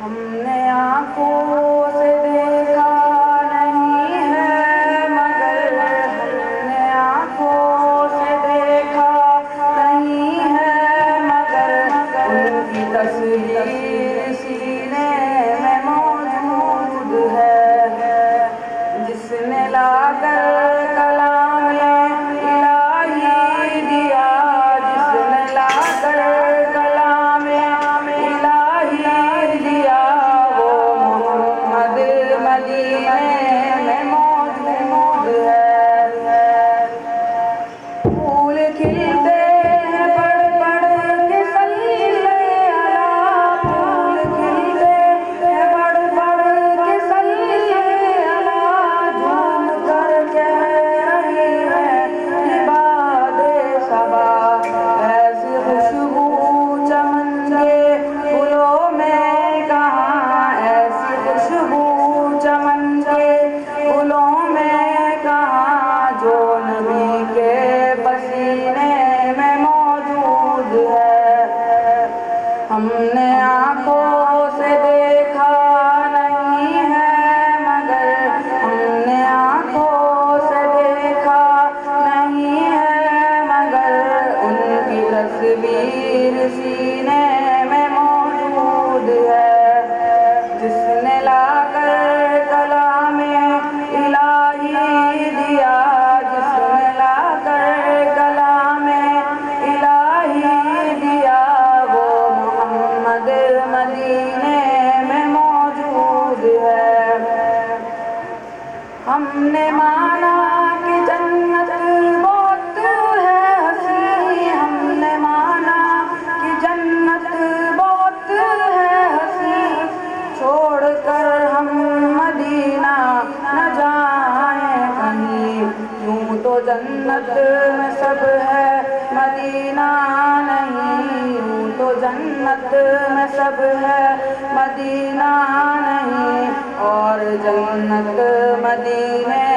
ہم نے آنکھوں سے دیکھا نہیں ہے مگر ہم نے آنکھوں سے دیکھا نہیں ہے مگر ان کی تصویر سینے میں موجود ہے جس نے لا کر کلام الہی دیا جس نے لا کر کلام الہی دیا وہ محمد مدینے میں موجود ہے پھول کھلتے ہیں پڑھ پڑھ کے صلی علی پھول کھلتے ہیں پڑھ پڑھ کے صلی علی جھوم کر کہہ رہی ہے عباد صبا ایسی خوشبو چمن کے گلوں میں کہاں ایسی خوشبو چمن کے گلوں میں کہاں جو نبی کے پسینے میں موجود ہے ہم نے آنکھوں سے دیکھا نہیں ہے مگر ہم نے آنکھوں سے دیکھا نہیں ہے مگر ان کی تصویر سینے میں موجود ہے جس نے لا کر کلام الہی دیا جس نے لا کر کلام الہی دیا وہ محمد مدینے میں موجود ہے ہم نے مانا کہ جنت بہت ہے حسین ہم نے مانا کہ جنت بہت ہے حسین چھوڑ کر ہم مدینہ نہ جائیں کہیں یوں تو جنت میں سب ہے مدینہ نہیں یوں تو جنت میں سب ہے مدینہ نہیں اور جنت مدینے